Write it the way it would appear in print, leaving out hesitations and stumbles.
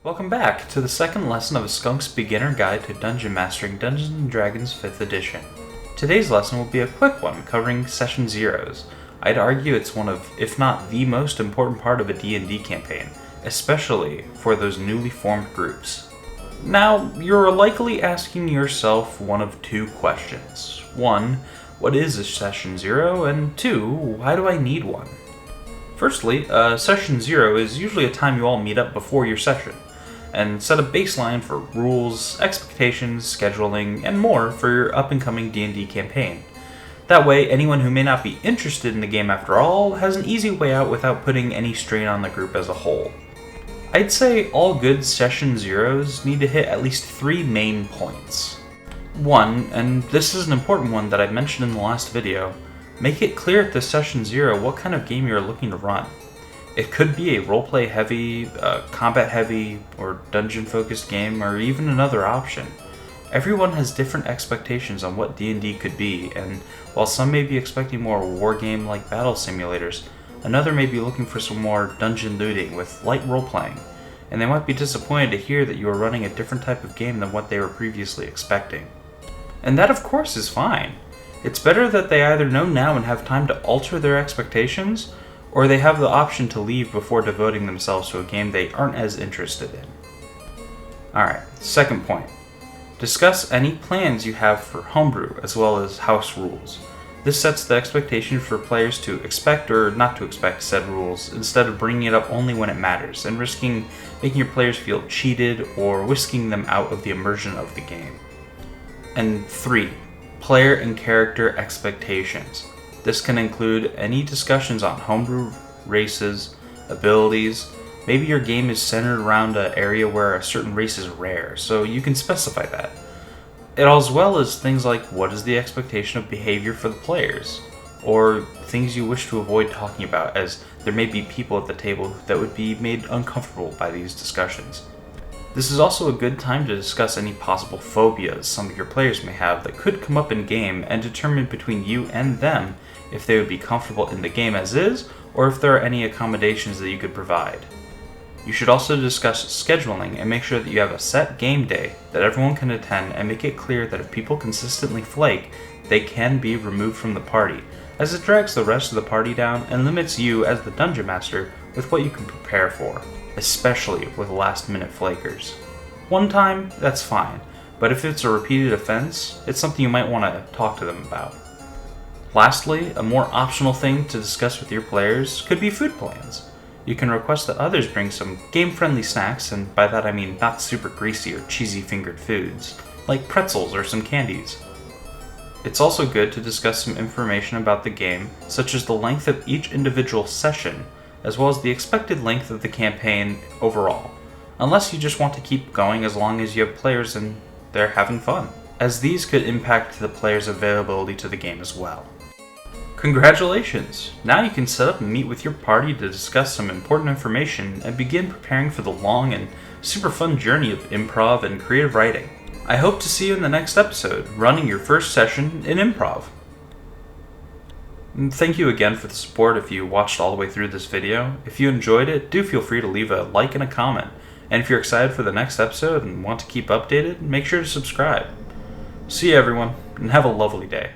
Welcome back to the second lesson of a Skunk's Beginner Guide to Dungeon Mastering Dungeons & Dragons 5th Edition. Today's lesson will be a quick one covering Session Zeros. I'd argue it's one of, if not the most important part of a D&D campaign, especially for those newly formed groups. Now, you're likely asking yourself one of two questions. One, what is a Session Zero? And two, why do I need one? Firstly, Session Zero is usually a time you all meet up before your session, and set a baseline for rules, expectations, scheduling, and more for your up-and-coming D&D campaign. That way, anyone who may not be interested in the game after all has an easy way out without putting any strain on the group as a whole. I'd say all good Session Zeros need to hit at least 3 main points. 1, and this is an important one that I mentioned in the last video, make it clear at the Session Zero what kind of game you're looking to run. It could be a roleplay heavy, combat heavy, or dungeon focused game, or even another option. Everyone has different expectations on what D&D could be, and while some may be expecting more wargame like battle simulators, another may be looking for some more dungeon looting with light role-playing, and they might be disappointed to hear that you are running a different type of game than what they were previously expecting. And that of course is fine. It's better that they either know now and have time to alter their expectations, or they have the option to leave before devoting themselves to a game they aren't as interested in. Alright, second point. Discuss any plans you have for homebrew as well as house rules. This sets the expectation for players to expect or not to expect said rules, instead of bringing it up only when it matters, and risking making your players feel cheated or whisking them out of the immersion of the game. And 3. Player and character expectations. This can include any discussions on homebrew, races, abilities. Maybe your game is centered around an area where a certain race is rare, so you can specify that. As well as things like what is the expectation of behavior for the players, or things you wish to avoid talking about, as there may be people at the table that would be made uncomfortable by these discussions. This is also a good time to discuss any possible phobias some of your players may have that could come up in game, and determine between you and them if they would be comfortable in the game as is, or if there are any accommodations that you could provide. You should also discuss scheduling and make sure that you have a set game day that everyone can attend, and make it clear that if people consistently flake, they can be removed from the party, as it drags the rest of the party down and limits you as the Dungeon Master with what you can prepare for, especially with last-minute flakers. One time, that's fine, but if it's a repeated offense, it's something you might want to talk to them about. Lastly, a more optional thing to discuss with your players could be food plans. You can request that others bring some game-friendly snacks, and by that I mean not super greasy or cheesy-fingered foods, like pretzels or some candies. It's also good to discuss some information about the game, such as the length of each individual session, as well as the expected length of the campaign overall, unless you just want to keep going as long as you have players and they're having fun, as these could impact the players' availability to the game as well. Congratulations! Now you can set up and meet with your party to discuss some important information and begin preparing for the long and super fun journey of improv and creative writing. I hope to see you in the next episode, running your first session in improv. And thank you again for the support if you watched all the way through this video. If you enjoyed it, do feel free to leave a like and a comment. And if you're excited for the next episode and want to keep updated, make sure to subscribe. See you everyone, and have a lovely day.